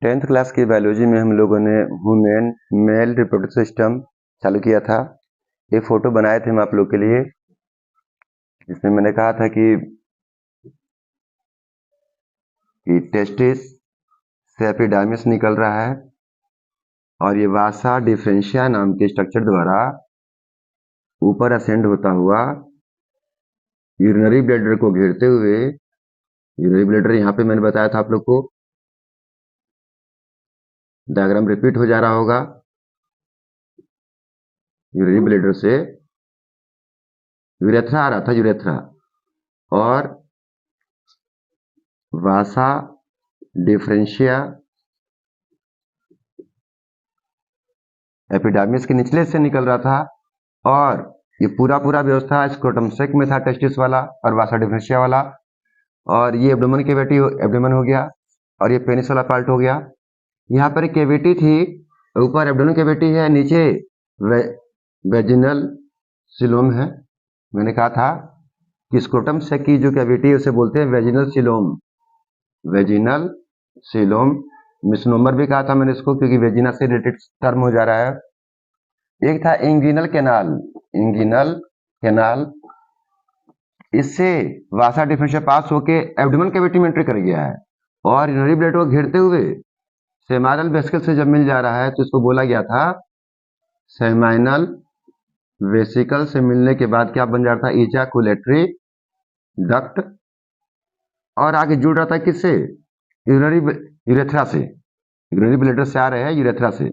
10th class की biology में हम लोगों ने ह्यूमन मेल रिप्रोडक्टिव सिस्टम चालू किया था। एक फोटो बनाए थे हम आप लोग के लिए, जिसमें मैंने कहा था कि टेस्टिस से एपिडर्मिस निकल रहा है और ये वासा डिफरेंशिया नाम के स्ट्रक्चर द्वारा ऊपर असेंड होता हुआ यूरिनरी ब्लैडर को घेरते हुए, यूरिनरी ब्लैडर यहाँ पे मैंने बताया था आप लोग को, डायग्राम रिपीट हो जा रहा होगा। यूरिनरी ब्लैडर से यूरेथ्रा आ रहा था, यूरेथ्रा, और वासा डिफरेंशिया एपिडर्मिस के निचले से निकल रहा था और ये पूरा व्यवस्था स्क्रोटम सेक में था, टेस्टिस वाला और वासा डिफरेंशिया वाला, और ये एब्डोमेन कैविटी एब्डोमेन हो गया और ये पेनिस वाला पार्ट हो गया। यहाँ पर एक कैविटी थी, ऊपर एब्डोमेन कैविटी है, नीचे वेजिनल सिलोम है। मैंने कहा था कि स्क्रोटम सेक की जो कैविटी है उसे बोलते हैं vaginal coelom. Vaginal coelom, misnomer भी कहा था मैंने इसको, क्योंकि वेजिना से रिलेटेड टर्म हो जा रहा है। एक था इंगिनल कैनाल, इंगिनल कैनाल, इससे वासा डिफरेंशिया पास होके एब्डोमेन कैविटी में एंट्री कर गया है और यूरिनरी ब्लैडर को घेरते हुए सेमाइनल वेसिकल से जब मिल जा रहा है तो इसको बोला गया था सेमाइनल वेसिकल से मिलने के बाद क्या बन जाता है, इजैकुलेटरी डक्ट, और आगे जुड़ रहा था किससे, यूरेथ्रा से, यूरिनरी ब्लैडर से आ रहे हैं यूरेथ्रा से,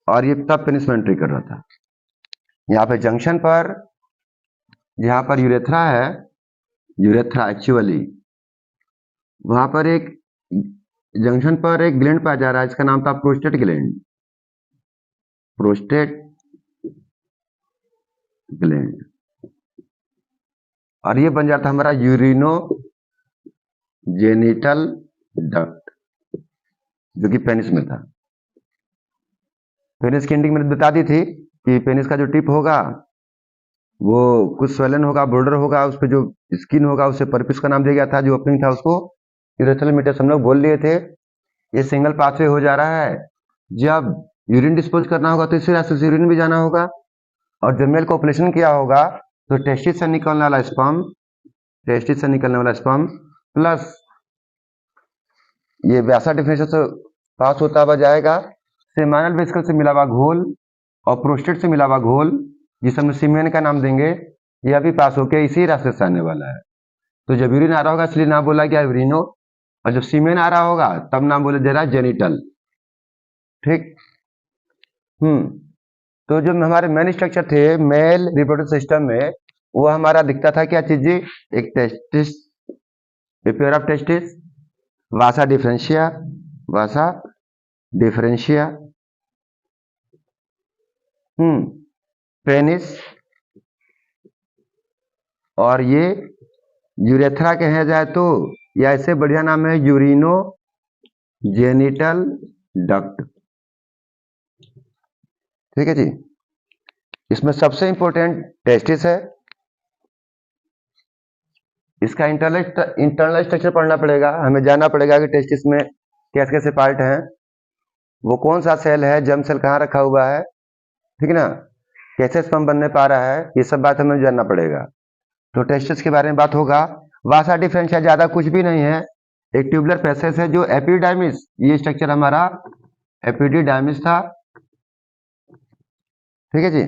और ये तब पेनिस में एंट्री कर रहा था। यहाँ पे जंक्शन पर, जहां पर यूरेथ्रा है, यूरेथ्रा एक्चुअली, वहां पर एक जंक्शन पर एक ग्लैंड पाया जा रहा है, इसका नाम था प्रोस्टेट ग्लैंड, प्रोस्टेट ग्लैंड, और ये बन जाता हमारा यूरिनो जेनिटल डक्ट, जो कि पेनिस में था। पेनिस की एंडिंग मैंने बता दी थी कि पेनिस का जो टिप होगा वो कुछ स्वेलन होगा, बोल्डर होगा, उस पर जो स्किन होगा उसे परपिस का नाम दिया गया था, जो ओपनिंग था उसको यूरेथ्रल मीडियस हम लोग बोल लिए थे। ये सिंगल पाथवे हो जा रहा है, जब यूरिन डिस्पोज करना होगा तो इसी रास्ते से यूरिन भी जाना होगा, और जब मेल को ऑपरेशन किया होगा तो टेस्टिस से निकलने वाला स्पर्म, टेस्टिस से निकलने वाला स्पर्म प्लस ये व्यासा डिफरेंशियल से पास होता हुआ जाएगा सेमाइनल वेसिकल से मिला हुआ घोल और प्रोस्टेट से मिला हुआ घोल, जिसे हम सीमेन का नाम देंगे, यह भी पास होकर इसी रास्ते से आने वाला है। तो जब यूरिन आ रहा होगा इसलिए नाम बोला गया यूरिनो, और जब सीमेन आ रहा होगा तब नाम बोले दे रहा है जेनिटल। ठीक। तो जो हमारे मेन स्ट्रक्चर थे मेल रिप्रोडक्टिव सिस्टम में, वो हमारा दिखता था क्या चीज जी, एक testis, pair of testis, Vasa differentia, Vasa differentia, penis, और ये यूरेथ्रा कहा जाए तो या इससे बढ़िया नाम है यूरिनो जेनिटल डक्ट। ठीक है जी। इसमें सबसे इंपॉर्टेंट टेस्टिस है, इसका इंटरनल स्ट्रक्चर पढ़ना पड़ेगा, हमें जानना पड़ेगा कि टेस्टिस में कैसे कैसे पार्ट हैं, वो कौन सा सेल है, जर्म सेल कहाँ रखा हुआ है, ठीक है ना, कैसे स्पर्म बनने पा रहा है, ये सब बात हमें जानना पड़ेगा। तो टेस्टिस के बारे में बात होगा। वासा डिफरेंशिया ज्यादा कुछ भी नहीं है, एक ट्यूबुलर पैसेज है जो एपिडर्मिस, ये स्ट्रक्चर हमारा एपिडर्मिस था, ठीक है जी।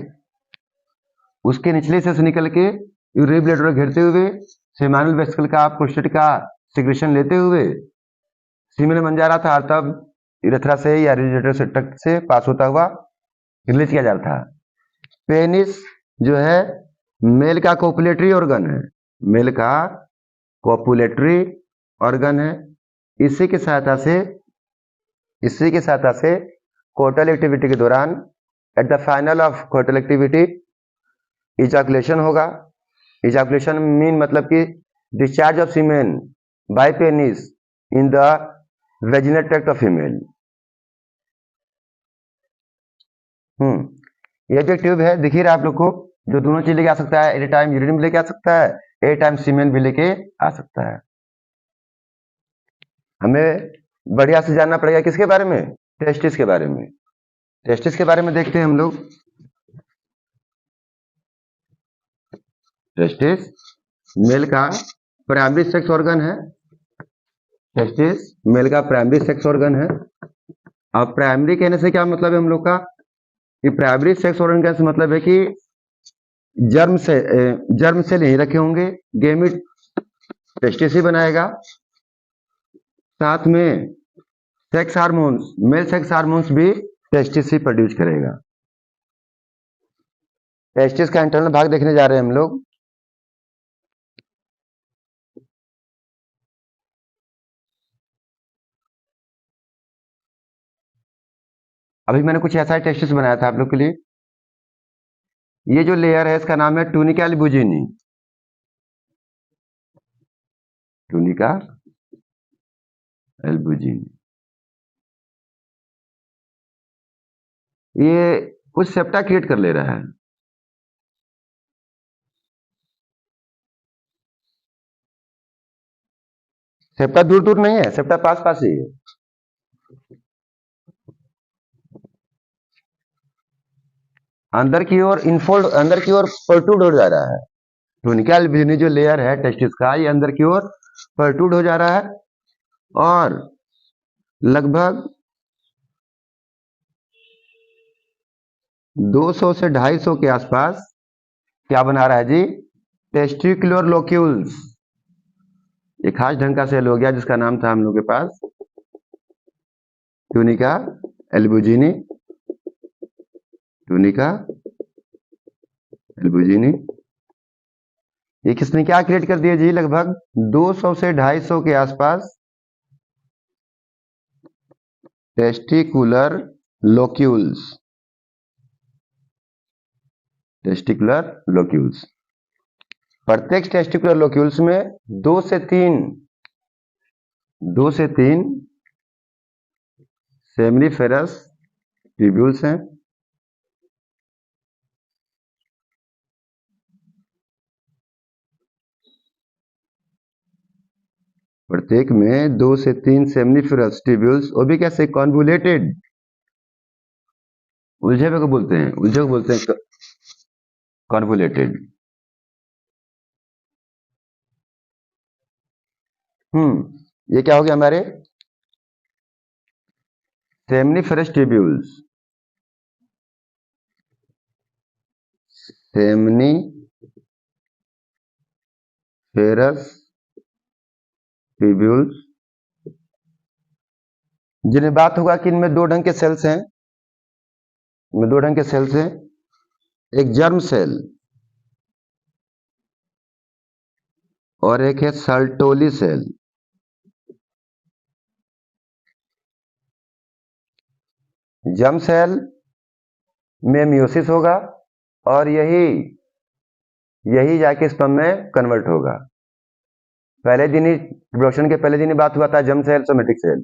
उसके निचले हिस्से से निकल के यूरिनरी ब्लैडर घेरते हुए सेमाइनल वेसिकल का, प्रोस्टेट का सिक्रेशन लेते हुए सीमेन बन जा रहा था, तब यूरेथ्रा से या यूरेथ्रा से ट्रैक्ट से पास होता हुआ रिलीज किया जा रहा था। पेनिस जो है मेल का कोपुलेटरी ऑर्गन है, मेल का कोपुलेटरी ऑर्गन है। इसी की सहायता से कोटल एक्टिविटी के दौरान, at the final of coital activity, ejaculation होगा। इजैकुलेशन मीन मतलब कि discharge of semen by penis in the vaginal tract of female. ये जो ट्यूब है दिख ही रहा है आप लोग को, जो दोनों चीज लेके आ सकता है, एट टाइम यूरिन भी लेके आ सकता है, एट टाइम सीमेन भी लेके आ सकता है। हमें बढ़िया से जानना पड़ेगा किसके बारे में, टेस्टिस के बारे में। टेस्टिस के बारे में देखते हैं हम लोग। टेस्टिस मेल का प्राइमरी सेक्स ऑर्गन है। टेस्टिस मेल का प्राइमरी सेक्स ऑर्गन है। अब प्राइमरी कहने से क्या मतलब है हम लोग का, कि प्राइमरी सेक्स ऑर्गन कहने से मतलब है कि जर्म से नहीं रखे होंगे, गेमिट टेस्टिस ही बनाएगा। साथ में sex hormones, mail sex hormones भी टेस्टिस ही प्रोड्यूस करेगा। टेस्टिस का इंटरनल भाग देखने जा रहे हैं हम लोग। अभी मैंने कुछ ऐसा ही टेस्टिस बनाया था आप लोग के लिए। ये जो लेयर है इसका नाम है टूनिका एल्बुजिनी। टूनिका एल्बुजिनी। ये कुछ सेप्टा क्रिएट कर ले रहा है। सेप्टा दूर दूर नहीं है, सेप्टा पास पास ही है। अंदर की ओर इनफोल्ड, अंदर की ओर प्रोट्रूड हो जा रहा है। टूनिका एल्बुजिनी जो लेयर है टेस्टिस का, ये अंदर की ओर प्रोट्रूड हो जा रहा है और लगभग 200 से 250 के आसपास क्या बना रहा है जी, टेस्टिकुलर लोक्यूल्स। एक खास ढंग का सेल हो गया जिसका नाम था हम लोग के पास टूनिका एल्बुजिनी। टूनिका एल्बुजिनी। ये किसने क्या क्रिएट कर दिया जी, लगभग 200 से 250 के आसपास टेस्टिकुलर लोक्यूल्स। Testicular locules. प्रत्येक टेस्टिकुलर लोक्यूल्स में 2 से 3 सेमिनिफेरस ट्यूब्यूल्स हैं। प्रत्येक में 2 से 3 सेमिनिफेरस ट्यूब्यूल्स, वो भी कैसे, कॉन्वुलेटेड। उलझे हुए को बोलते हैं, उलझे को बोलते हैं कॉन्वुलेटेड। ये क्या हो गया हमारे सेमिनिफेरस ट्यूब्यूल्स। सेमिनिफेरस ट्यूब्यूल्स, जिन्हें बात होगा कि इनमें 2 ढंग के सेल्स हैं। इनमें 2 ढंग के सेल्स हैं, एक जर्म सेल और एक है सर्टोली सेल। जर्म सेल में मियोसिस होगा और यही जाके स्पर्म में कन्वर्ट होगा। पहले दिन ही, रिप्रोडक्शन के पहले दिन ही बात हुआ था germ cell somatic cell.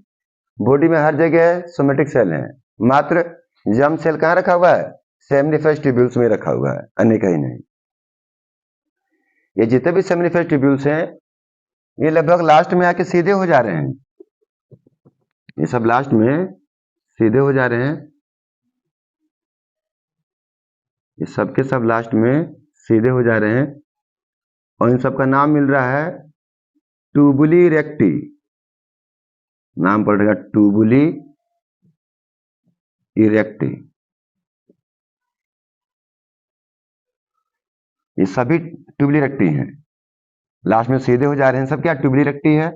Body में हर जगह सोमेटिक सेल है, मात्र जर्म सेल कहाँ रखा हुआ है, सेमिनिफेरस ट्यूब्यूल्स में रखा हुआ है, अन्य कहीं नहीं। ये जितने भी सेमिनिफेरस ट्यूब्यूल्स हैं ये लगभग लास्ट में आके सीधे हो जा रहे हैं। ये सब लास्ट में सीधे हो जा रहे हैं। ये सब के सब लास्ट में सीधे हो जा रहे हैं और इन सब का नाम मिल रहा है ट्यूबुली रेक्टी। नाम पड़ेगा ट्यूबुली इरेक्टी। ये सभी ट्यूबुली रेक्टी हैं, लास्ट में सीधे हो जा रहे हैं सब। क्या ट्यूबुली रेक्टी है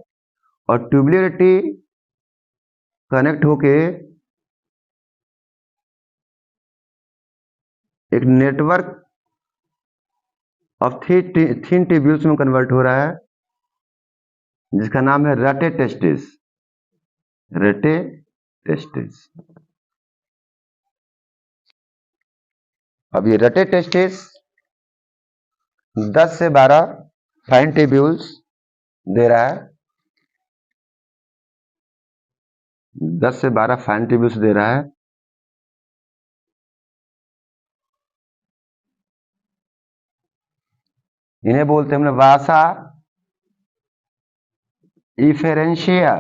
और ट्यूबुली रेक्टी कनेक्ट होके एक नेटवर्क ऑफ थिन ट्यूब्यूल्स में कन्वर्ट हो रहा है जिसका नाम है रटे टेस्टिस। रटे टेस्टिस। अब ये रटे टेस्टिस 10 से 12 फाइन ट्यूब्यूल्स दे रहा है। 10 से 12 फाइन ट्यूब्यूल्स दे रहा है। इन्हें बोलते हैं वासा इफेरेंशिया।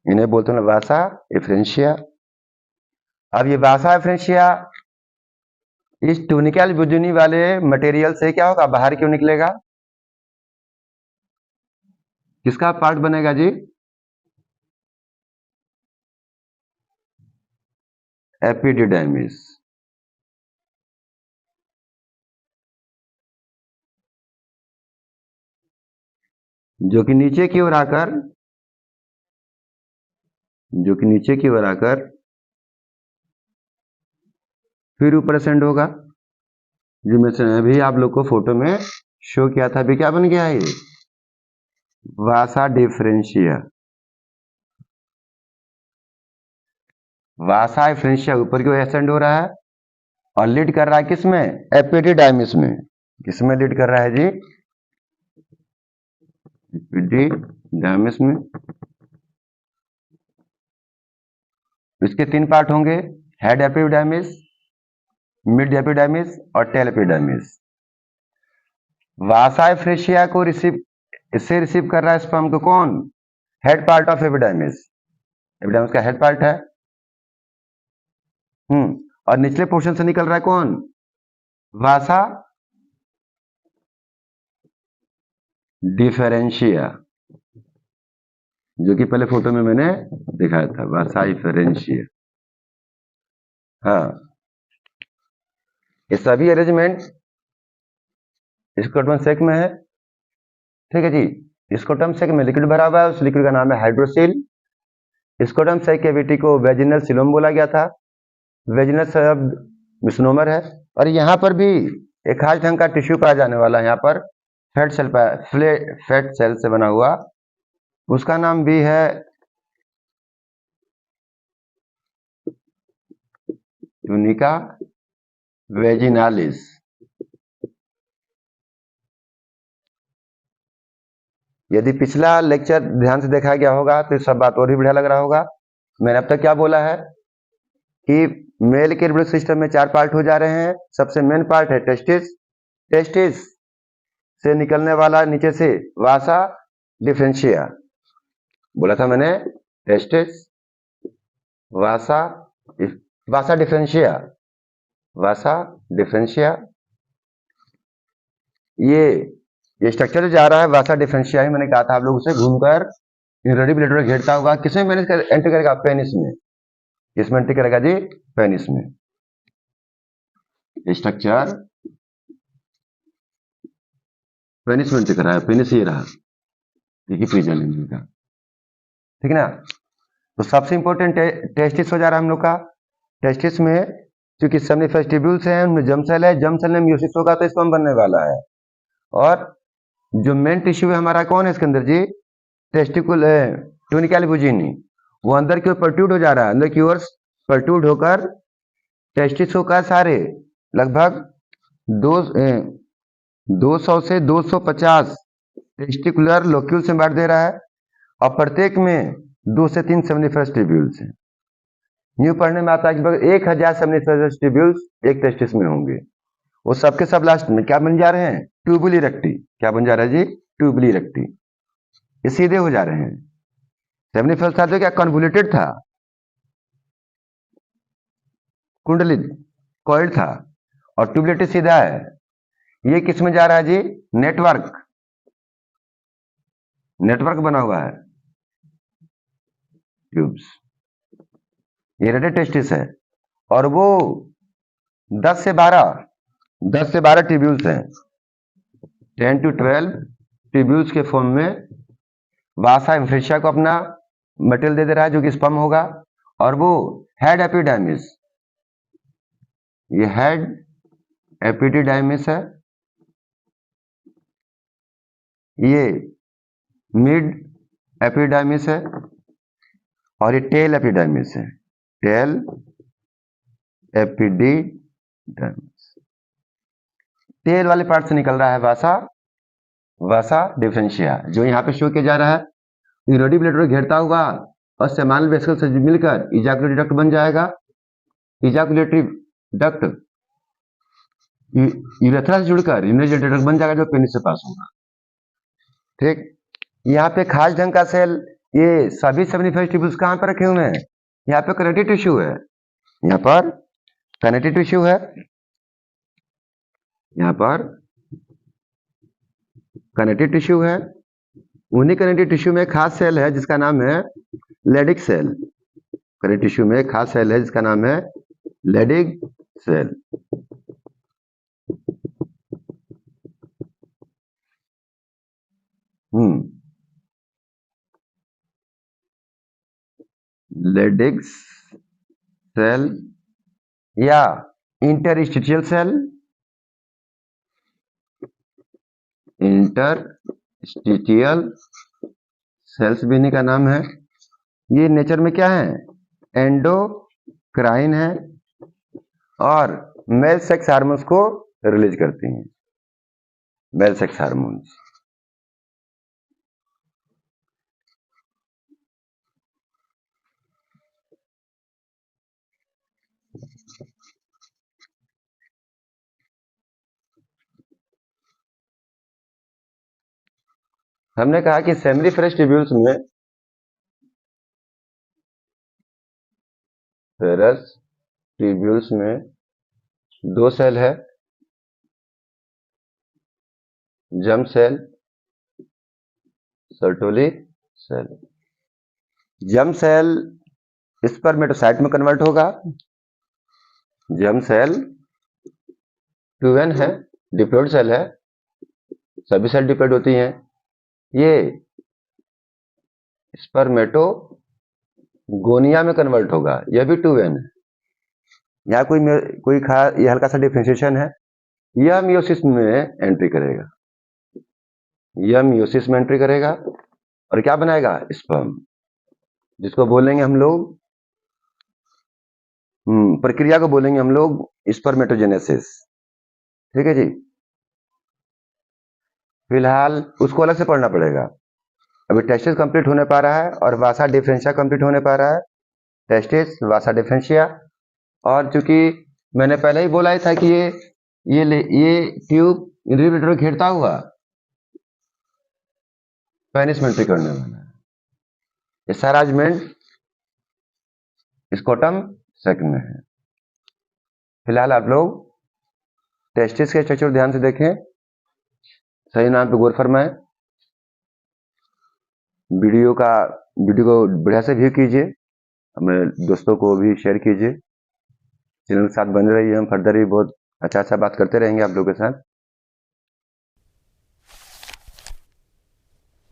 इन्हें बोलते हैं वासा एफरेंशिया। अब ये वासा एफरेंशिया इस ट्यूनिकल बुजुनी वाले मटेरियल से क्या होगा, बाहर क्यों निकलेगा, किसका पार्ट बनेगा जी, एपिडिडाइमिस। जो कि नीचे की ओर आकर फिर ऊपर असेंड होगा। जो मैं अभी आप लोग को फोटो में शो किया था, अभी क्या बन गया है ये, वासा डिफरेंशिया। वासा डिफरेंशिया ऊपर की ओर असेंड हो रहा है और लीड कर रहा है किसमें, एपिडिडाइमिस में। किसमें लीड कर रहा है जी, एपिडिडाइमिस में। इसके 3 पार्ट होंगे, हेड एपिडाइमिस, मिड एपिडाइमिस और टेल एपिडाइमिस। वासा फ्रेशिया को इससे रिसीव कर रहा है स्पर्म को कौन, head part of epididymis. Epididymis का हेड पार्ट है। और निचले पोर्शन से निकल रहा है कौन, वासा डिफरेंशिया, जो कि पहले फोटो में मैंने दिखाया था, वासा डिफरेंशिया। हाँ, ये सभी अरेंजमेंट स्कोटम सेक में है। ठीक है जी। स्कोटम सेक में लिक्विड भरा हुआ है, उस लिक्विड का नाम है हाइड्रोसिल। स्कोटम सेक कैविटी को वेजिनल सिलोम बोला गया था। वेजिनल शब्द मिसनोमर है। और यहाँ पर भी एक खास ढंग का टिश्यू पाया जाने वाला है, यहाँ पर फैट सेल से बना हुआ, उसका नाम भी है ट्यूनिका वेजिनालिस। यदि पिछला लेक्चर ध्यान से देखा गया होगा तो सब बात और भी बढ़िया लग रहा होगा। मैंने अब तक क्या बोला है कि मेल के रिप्रोडक्टिव सिस्टम में 4 पार्ट हो जा रहे हैं। सबसे मेन पार्ट है टेस्टिस। टेस्टिस से निकलने वाला नीचे से वासा डिफरेंशिया, बोला था मैंने, टेस्टिस, वासा वासा डिफरेंशिया, वासा डिफरेंशिया। ये स्ट्रक्चर जो जा रहा है वासा डिफरेंशिया ही मैंने कहा था आप लोग उसे घूमकर रेडिकुलेटर घेरता होगा, किसमें मैनेज एंटर करेगा, पेनिस में। किसमें एंटर करेगा जी, पेनिस में। स्ट्रक्चर पेनिस में एंटर कर रहा है, पेनिस ये रहा, देखिए प्रीजन का, ठीक है ना। तो सबसे इंपॉर्टेंट टेस्टिस हो जा रहा है हम लोग का। टेस्टिस में क्योंकि सेमिनिफरस ट्यूब्यूल्स हैं, उनमें जर्म सेल है, जर्म सेल में म्यूसिस होगा तो स्पर्म बनने वाला है। और जो मेन टिश्यू है हमारा कौन है इसके अंदर जी, टेस्टिकुल ट्यूनिकल बुजिनी, वो अंदर की ओर परट्यूड हो जा रहा है, अंदर की ओर परट्यूड होकर टेस्टिस होकर सारे लगभग 200 से 250 टेस्टिकुलर लोक्यूल्स में बांट दे रहा है और प्रत्येक में 2 से 3 सेमिनिफरस ट्यूब्यूल्स हैं। न्यू पढ़ने में आता है लगभग 1000 सेमिनिफरस ट्यूब्यूल्स एक टेस्टिस में होंगे। वो सबके सब लास्ट में क्या बन जा रहे हैं, ट्यूबुली रेक्टी। क्या बन जा रहा है जी, ट्यूबुली रेक्टी। ये सीधे हो जा रहे हैं। सेमिनिफरस था तो क्या कन्वोल्यूटेड था, कुंडलित कॉइल्ड था, और ट्यूबुलेटेड सीधा है। ये किस में जा रहा है जी, नेटवर्क, नेटवर्क बना हुआ है ट्यूब्स। ये रेडे टेस्टिस है और वो 10 से 12 ट्यूब्यूल्स हैं, 10 to 12 ट्यूब्यूल्स के फॉर्म में वासा एम्फिशिया को अपना मटेरियल दे दे रहा है जो कि स्पर्म होगा। और वो हेड एपिडाइमिस, ये हेड एपिडिडाइमिस है, ये मिड एपिडाइमिस है और ये टेल एपिडाइमिस है, टेल एपिडिडाइमिस। टेल वाले पार्ट से निकल रहा है वासा डिफरेंशिया, जो यहाँ पे शो किया जा रहा है। रेडिकुलेटर घेरता हुआ और सेमानल वेसिकल से मिलकर इजाकुलेटरी डक्ट बन जाएगा। इजाकुलेटरी डक्ट यूरेथ्रा से जुड़कर यूरिनरी डक्ट बन जाएगा जो पेनिस से पास होगा। ठीक, यहाँ पे खास ढंग का सेल ये सभी सेमिनिफेरस ट्यूब्यूल्स कहाँ पर रखे हुए हैं? यहाँ पे कनेक्टिव टिश्यू है, यहाँ पर कनेक्टिव टिश्यू है, यहाँ पर कनेक्टिव टिश्यू है। उन्हीं कनेक्टिव टिश्यू में एक खास सेल है जिसका नाम है लेडिक सेल। कनेक्टिव टिश्यू में एक खास सेल है जिसका नाम है लेडिक सेल। लेडिक सेल या इंटरस्टिशियल सेल, इंटरस्टिशियल सेल्स भी इन्हीं का नाम है। ये नेचर में क्या है? एंडोक्राइन है और मेल सेक्स हार्मोन्स को रिलीज करती हैं, मेल सेक्स हार्मोन्स। हमने कहा कि सेमिनिफेरस ट्यूब्यूल्स में फेरस ट्यूब्यूल्स में दो सेल है, germ cell, Sertoli cell. Germ cell spermatocyte में कन्वर्ट होगा। जर्म सेल 2n है, डिप्लॉइड सेल है, सभी सेल डिप्लॉइड होती हैं। ये स्पर्मेटोगोनिया में कन्वर्ट होगा, यह भी 2n है। यहाँ कोई ये हल्का सा डिफरेंशिएशन है। यह मियोसिस में एंट्री करेगा, यह मियोसिस में एंट्री करेगा और क्या बनाएगा? स्पर्म, जिसको बोलेंगे हम लोग प्रक्रिया को बोलेंगे हम लोग स्पर्मेटोजेनेसिस। ठीक है जी। फिलहाल उसको अलग से पढ़ना पड़ेगा। अभी टेस्टिस कंप्लीट होने पा रहा है और वासा डिफरेंशिया कंप्लीट होने पा रहा है। टेस्टिस, वासा डिफरेंशिया। और चूंकि मैंने पहले ही बोला ही था कि ये ट्यूब इंटरव्यूटर घेरता हुआ पेनिस में एंट्री करने वाला है। ये सारा अरेंजमेंट स्कोटम सेक में है। फिलहाल आप लोग टेस्टिस के स्ट्रक्चर ध्यान से देखें, सही नाम पे गौर फरमाएं। वीडियो को बढ़िया से व्यू कीजिए, अपने दोस्तों को भी शेयर कीजिए। चैनल के साथ बने रहिए, हम फर्दर भी बहुत अच्छा बात करते रहेंगे आप लोगों के साथ।